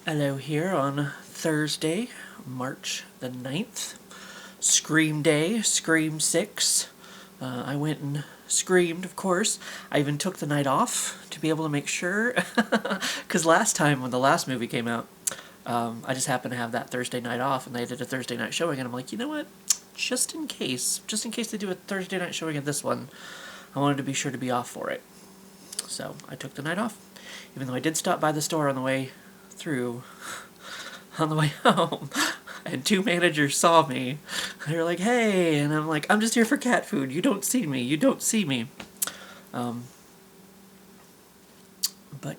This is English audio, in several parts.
Hello here on Thursday, March the 9th. Scream Day, Scream 6. I went and screamed, of course. I even took the night off to be able to make sure. Because last time when the last movie came out, I just happened to have that Thursday night off and they did a Thursday night showing. And I'm like, you know what? Just in case they do a Thursday night showing of this one, I wanted to be sure to be off for it. So I took the night off. Even though I did stop by the store on the way through, on the way home, and two managers saw me. They were like, hey, and I'm like, I'm just here for cat food. You don't see me. You don't see me. But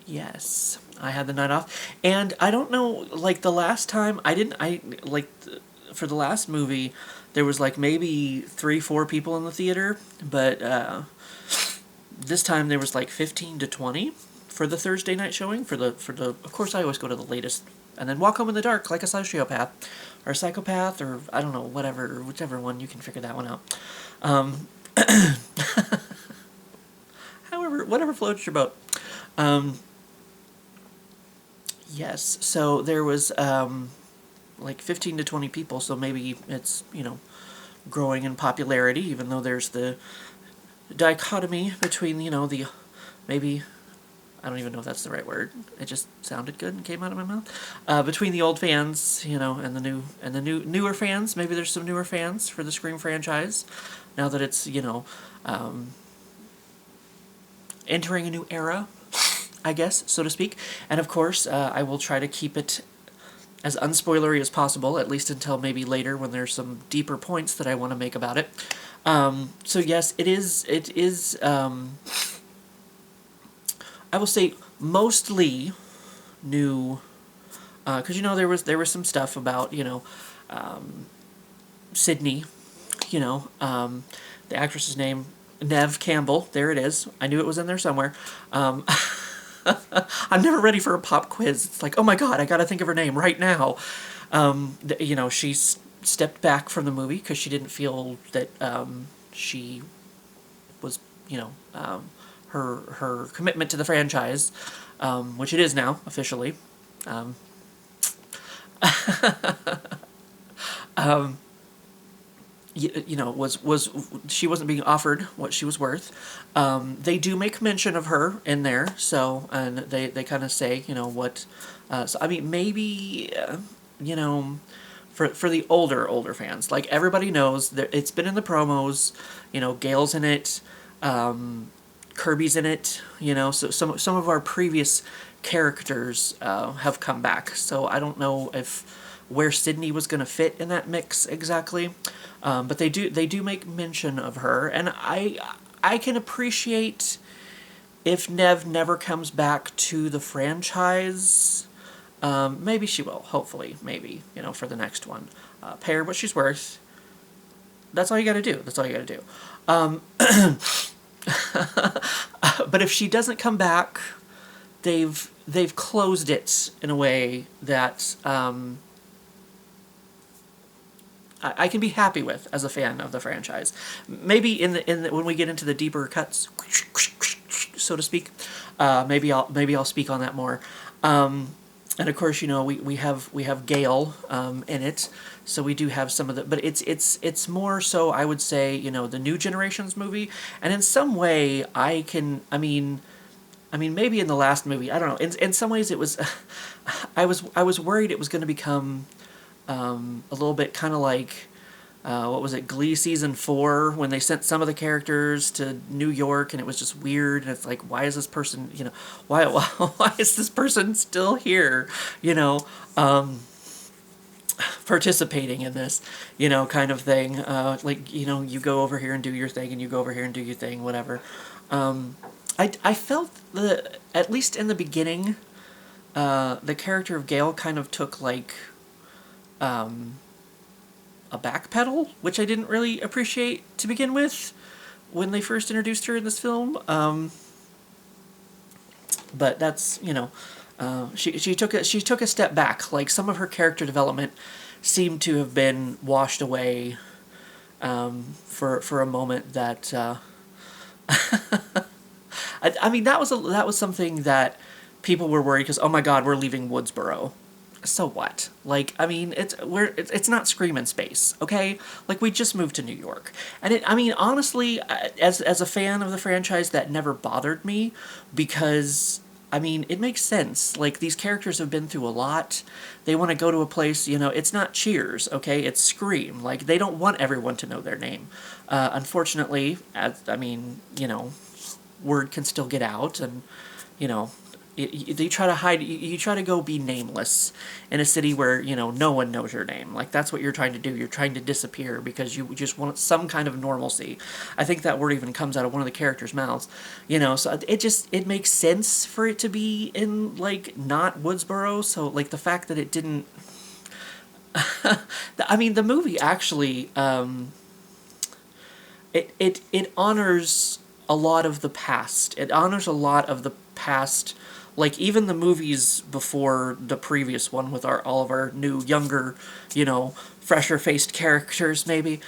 yes, I had the night off. And I don't know, like the last time, for the last movie, there was like maybe 3-4 people in the theater, but this time there was like 15 to 20 for the Thursday night showing. For the of course I always go to the latest, and then walk home in the dark like a sociopath, or a psychopath, or I don't know, whichever one, you can figure that one out. However, whatever floats your boat. Yes, so there was like 15 to 20 people, so maybe it's, growing in popularity, even though there's the dichotomy between, the maybe, I don't even know if that's the right word. It just sounded good and came out of my mouth. Between the old fans, and the newer fans. Maybe there's some newer fans for the Scream franchise now that it's, entering a new era, I guess, so to speak. And of course, I will try to keep it as unspoilery as possible, at least until maybe later when there's some deeper points that I want to make about it. So yes, it is, I will say mostly new, because there was some stuff about Sydney, the actress's name, Neve Campbell. There it is. I knew it was in there somewhere. I'm never ready for a pop quiz. It's like, oh my god, I gotta think of her name right now. She stepped back from the movie because she didn't feel that she was, her commitment to the franchise, which it is now officially. Was she wasn't being offered what she was worth. They do make mention of her in there, so, and they kind of say, what. So I mean, maybe, for the older fans, like everybody knows that it's been in the promos. Gail's in it. Kirby's in it, so some of our previous characters have come back. So I don't know where Sydney was going to fit in that mix exactly, but they do make mention of her, and I can appreciate if Neve never comes back to the franchise. Maybe she will, hopefully, maybe, for the next one. Pay her what she's worth. That's all you got to do. That's all you got to do. But if she doesn't come back, they've closed it in a way that I can be happy with as a fan of the franchise. Maybe in the when we get into the deeper cuts, so to speak, maybe I'll speak on that more. And of course, we have Gail in it, so we do have some of the, but it's more so, I would say, the new generation's movie, and in some way I mean maybe in the last movie, I don't know, in some ways it was, I was worried it was going to become a little bit kind of like, what was it, Glee season 4, when they sent some of the characters to New York and it was just weird, and it's like, why is this person, why is this person still here, participating in this, kind of thing, you go over here and do your thing, and you go over here and do your thing, whatever. I felt that, at least in the beginning, the character of Gail kind of took like a backpedal, which I didn't really appreciate to begin with when they first introduced her in this film. But that's, she took a step back. Like, some of her character development seemed to have been washed away for a moment. That I mean, that was something that people were worried, because, oh my god, we're leaving Woodsboro. so what? Like, I mean, it's not Scream in space, okay? Like, we just moved to New York, and I mean, honestly, as a fan of the franchise, that never bothered me, because I mean, it makes sense. Like, these characters have been through a lot. They want to go to a place, it's not Cheers, okay? It's Scream. Like, they don't want everyone to know their name. Unfortunately, I mean, word can still get out, and you know you try to hide, you try to go be nameless in a city where no one knows your name. Like, that's what you're trying to do. You're trying to disappear because you just want some kind of normalcy. I think that word even comes out of one of the characters' mouths. So it makes sense for it to be in, like, not Woodsboro. So, like, the fact that it didn't I mean, the movie actually it honors a lot of the past. It honors a lot of the past, like even the movies before the previous one with all of our new, younger, fresher faced characters maybe.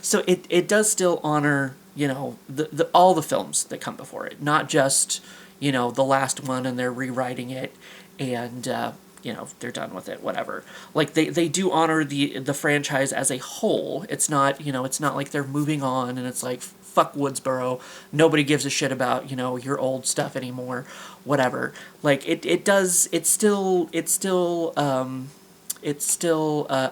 So it does still honor the all the films that come before it, not just the last one and they're rewriting it and they're done with it, whatever. Like, they do honor the franchise as a whole. It's not, it's not like they're moving on and it's like, fuck Woodsboro, nobody gives a shit about, your old stuff anymore, whatever. Like, it still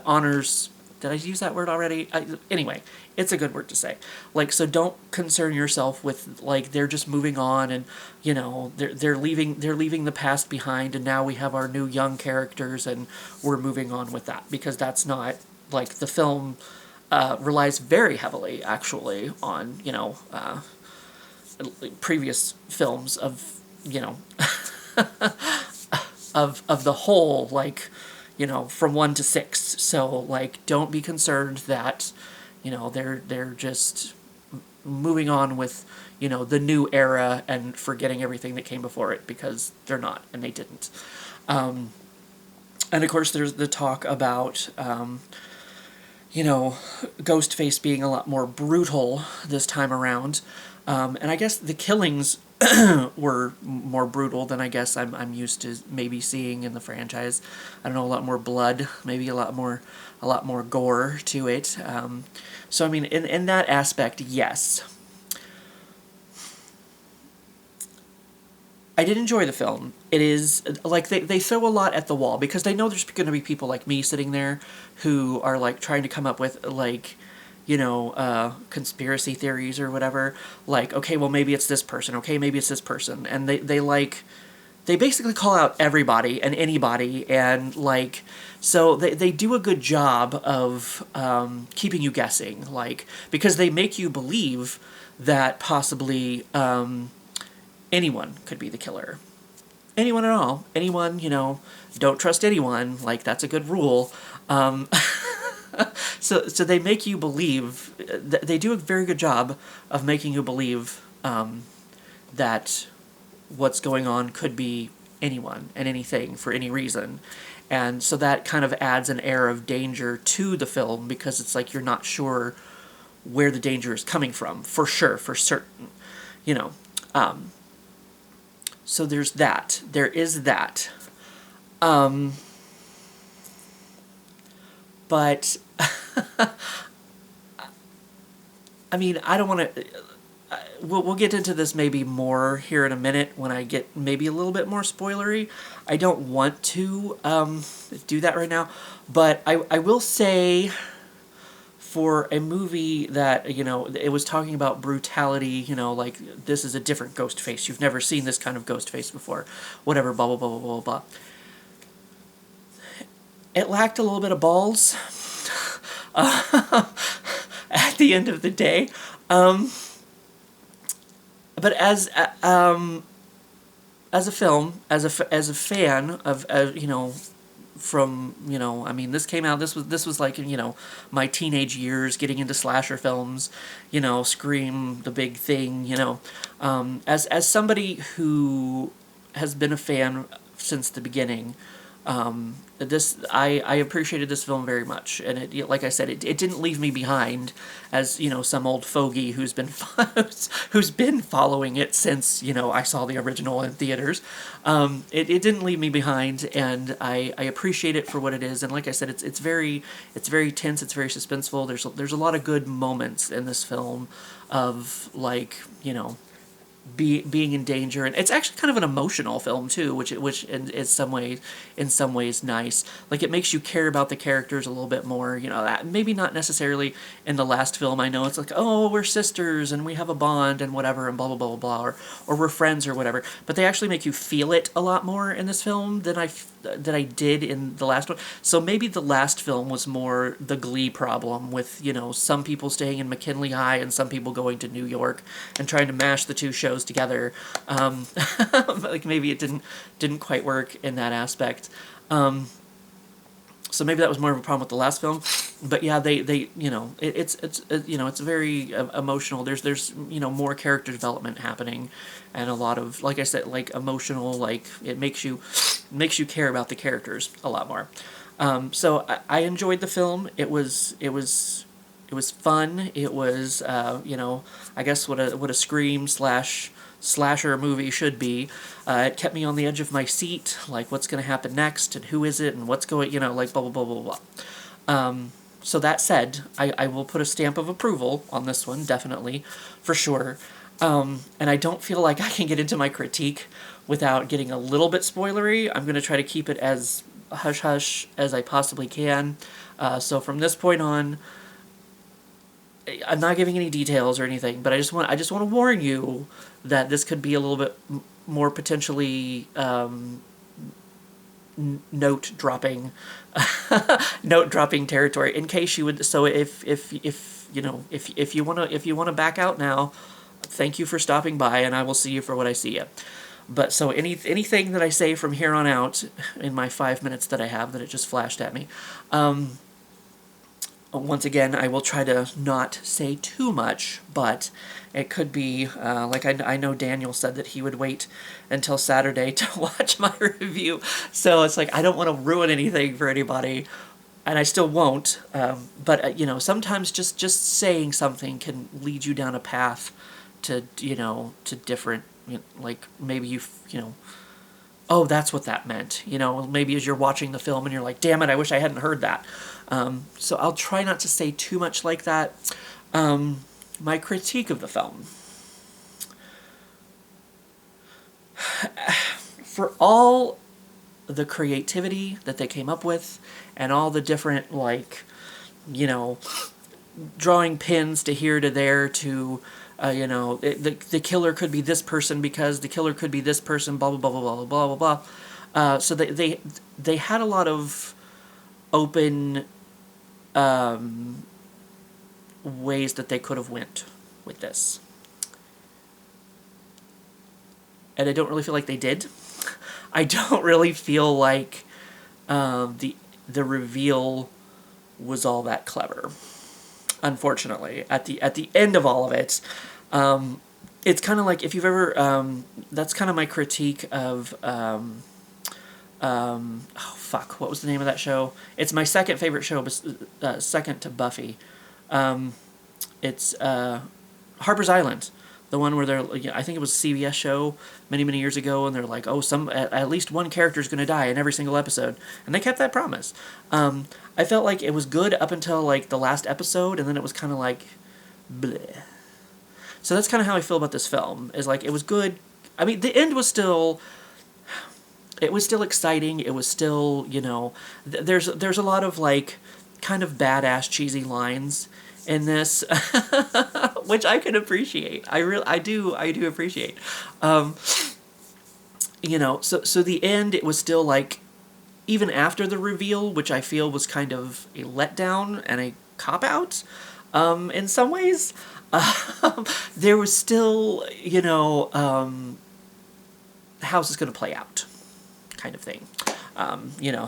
honors, did I use that word already? Anyway, it's a good word to say. Like, so don't concern yourself with, like, they're just moving on and, they're leaving the past behind and now we have our new young characters and we're moving on with that, because that's not, like, the film relies very heavily, actually, on, previous films of, of the whole, like, from 1 to 6. So, like, don't be concerned that, they're just moving on with, the new era and forgetting everything that came before it, because they're not, and they didn't. And of course, there's the talk about, Ghostface being a lot more brutal this time around. And I guess the killings were more brutal than I guess I'm used to maybe seeing in the franchise. I don't know, a lot more blood, maybe a lot more gore to it. So I mean, in that aspect, yes. I did enjoy the film. It is, like, they throw a lot at the wall because they know there's going to be people like me sitting there who are, like, trying to come up with, like, conspiracy theories or whatever. Like, okay, well, maybe it's this person. Okay, maybe it's this person. And they basically call out everybody and anybody, and, like, so they do a good job of keeping you guessing, like, because they make you believe that possibly anyone could be the killer. Anyone at all. Anyone, don't trust anyone. Like, that's a good rule. So they make you believe, they do a very good job of making you believe that what's going on could be anyone and anything for any reason. And so that kind of adds an air of danger to the film, because it's like you're not sure where the danger is coming from, for sure, for certain, So there's that. There is that. But, I mean, I don't want to... We'll get into this maybe more here in a minute when I get maybe a little bit more spoilery. I don't want to do that right now. But I will say, for a movie that, it was talking about brutality, like, this is a different Ghostface. You've never seen this kind of Ghostface before. Whatever, blah, blah, blah, blah, blah, blah. It lacked a little bit of balls at the end of the day. But as a film, as a fan of, from, I mean, this came out, this was like, my teenage years, getting into slasher films, Scream, the big thing, as somebody who has been a fan since the beginning, I appreciated this film very much, and like I said, it didn't leave me behind as some old fogey who's been who's been following it since I saw the original in theaters. It didn't leave me behind, and I appreciate it for what it is. And like I said, it's very tense, it's very suspenseful. There's a lot of good moments in this film of being in danger, and it's actually kind of an emotional film too, which in some ways nice. Like, it makes you care about the characters a little bit more. That maybe not necessarily in the last film. I know it's like, oh, we're sisters and we have a bond and whatever and blah blah blah blah, or we're friends or whatever. But they actually make you feel it a lot more in this film than I did in the last one. So maybe the last film was more the Glee problem with some people staying in McKinley High and some people going to New York and trying to mash the two shows together. Like, maybe it didn't quite work in that aspect. So maybe that was more of a problem with the last film. But yeah, it's very emotional. There's more character development happening, and a lot of, like I said, like emotional, like it makes you care about the characters a lot more. So I enjoyed the film. It was fun. It was I guess what a Scream slasher movie should be. It kept me on the edge of my seat, like what's going to happen next, and who is it, and what's going, like blah, blah, blah, blah, blah. So that said, I will put a stamp of approval on this one, definitely, for sure. And I don't feel like I can get into my critique without getting a little bit spoilery. I'm going to try to keep it as hush-hush as I possibly can. So from this point on, I'm not giving any details or anything, but I just want to warn you that this could be a little bit more potentially note dropping territory, in case you would. So if you want to back out now, thank you for stopping by, and I will see you for what I see you. But so anything that I say from here on out in my 5 minutes that I have, that it just flashed at me. Once again, I will try to not say too much, but it could be, like I know Daniel said that he would wait until Saturday to watch my review, so it's like I don't want to ruin anything for anybody, and I still won't, but sometimes just saying something can lead you down a path to different, like maybe oh, that's what that meant. Maybe as you're watching the film and you're like, damn it, I wish I hadn't heard that. So I'll try not to say too much like that. My critique of the film. For all the creativity that they came up with and all the different, drawing pins to here to there to... the killer could be this person because the killer could be this person, blah, blah, blah, blah, blah, blah, blah. So they had a lot of open ways that they could have went with this. And I don't really feel like they did. I don't really feel like the reveal was all that clever. Unfortunately, at the end of all of it, it's kind of like, if you've ever, that's kind of my critique of, oh fuck, what was the name of that show? It's my second favorite show, second to Buffy. It's Harper's Island, the one where I think it was a CBS show many years ago, and they're like, oh, at least one character is going to die in every single episode, and they kept that promise. I felt like it was good up until like the last episode, and then it was kind of like, bleh. So that's kind of how I feel about this film. Is like, it was good. I mean, the end was still. It was still exciting. It was still, there's a lot of like kind of badass cheesy lines in this, which I can appreciate. I do appreciate. So the end, it was still like, even after the reveal, which I feel was kind of a letdown and a cop-out, in some ways, there was still, how is this going to play out, kind of thing.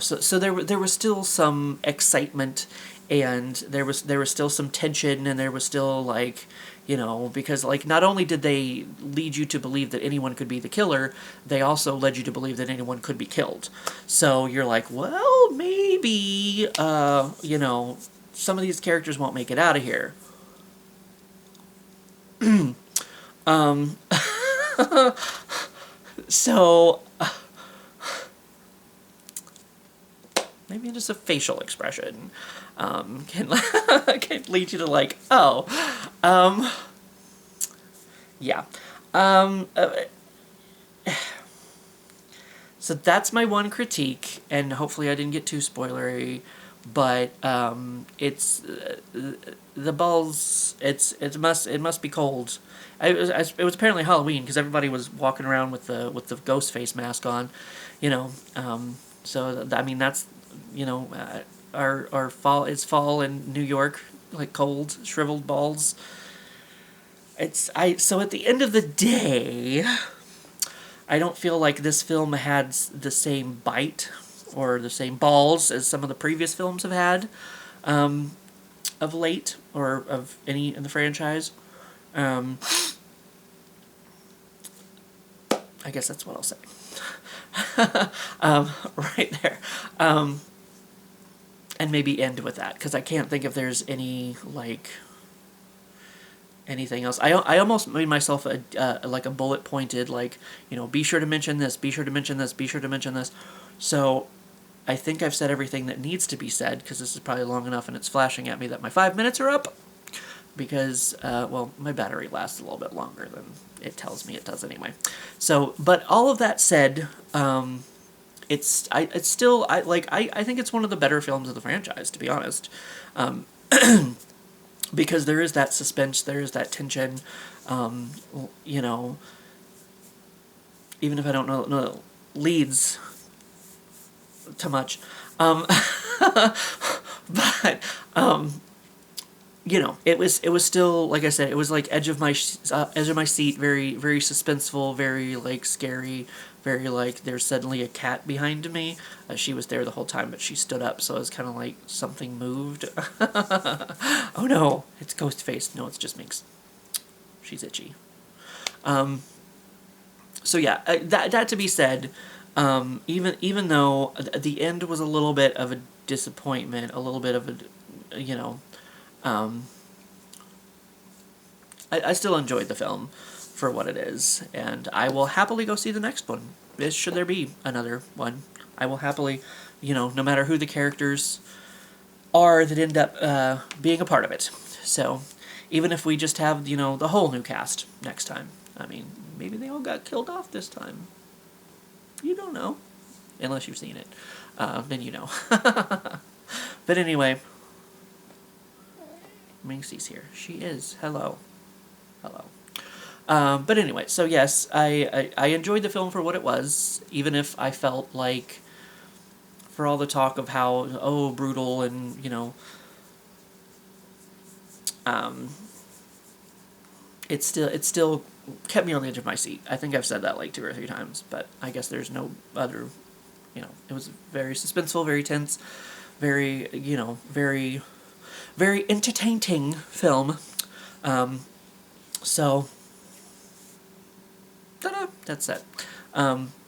So there was still some excitement, and there was still some tension, and there was still like, because like not only did they lead you to believe that anyone could be the killer, they also led you to believe that anyone could be killed. So you're like, well, maybe some of these characters won't make it out of here. So maybe just a facial expression can can lead you to like, oh, yeah. So that's my one critique, and hopefully I didn't get too spoilery, but it's the balls. It must be cold. It was apparently Halloween because everybody was walking around with the ghost face mask on, So I mean that's our fall. It's fall in New York, like cold, shriveled balls. So at the end of the day, I don't feel like this film had the same bite or the same balls as some of the previous films have had of late, or of any in the franchise. I guess that's what I'll say. Right there. And maybe end with that, because I can't think if there's any, like, anything else. I almost made myself like a bullet pointed, like, be sure to mention this, be sure to mention this, be sure to mention this. So I think I've said everything that needs to be said, because this is probably long enough and it's flashing at me that my 5 minutes are up. Because, well, my battery lasts a little bit longer than it tells me it does anyway. So, but all of that said, I think it's one of the better films of the franchise, to be honest. Because there is that suspense, there is that tension, even if I don't know leads too much. But, it was still, like I said, it was like edge of my seat, very, very suspenseful, very, like, scary, very, like, there's suddenly a cat behind me. She was there the whole time, but she stood up, so it was kind of like something moved. Oh no, it's Ghostface. No, it's just Minx. She's itchy. So yeah, that to be said, even though the end was a little bit of a disappointment, a little bit of a, I still enjoyed the film for what it is, and I will happily go see the next one. Should there be another one, I will happily, no matter who the characters are that end up being a part of it. So, even if we just have, the whole new cast next time. I mean, maybe they all got killed off this time. You don't know. Unless you've seen it. Then you know. But anyway, Minxie's here. She is. Hello. Hello. But anyway, so yes, I enjoyed the film for what it was, even if I felt like, for all the talk of how, oh, brutal, and, it still kept me on the edge of my seat. I think I've said that like 2 or 3 times, but I guess there's no other, it was very suspenseful, very tense, very, very, very entertaining film. So, ta-da, that's it.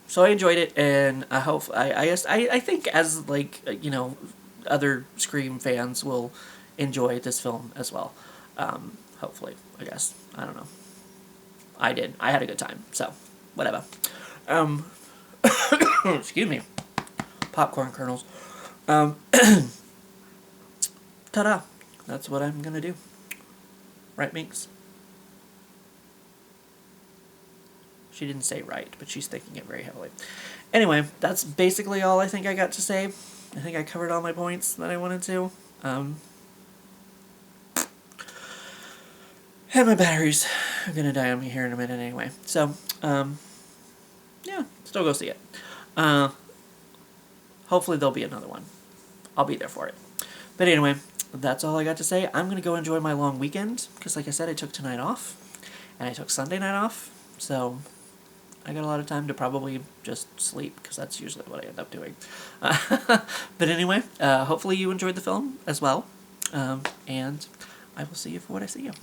So I enjoyed it, and I think as, like, other Scream fans will enjoy this film as well. Hopefully, I guess. I don't know. I did. I had a good time, so whatever. Excuse me. Popcorn kernels. Ta-da. That's what I'm gonna do. Right, Minx? She didn't say right, but she's thinking it very heavily. Anyway, that's basically all I think I got to say. I think I covered all my points that I wanted to. And my batteries are gonna die on me here in a minute anyway. So, yeah, still go see it. Hopefully there'll be another one. I'll be there for it. But anyway, that's all I got to say. I'm gonna go enjoy my long weekend, because like I said, I took tonight off, and I took Sunday night off, so I got a lot of time to probably just sleep, because that's usually what I end up doing. But anyway, hopefully you enjoyed the film as well, and I will see you for what I see you.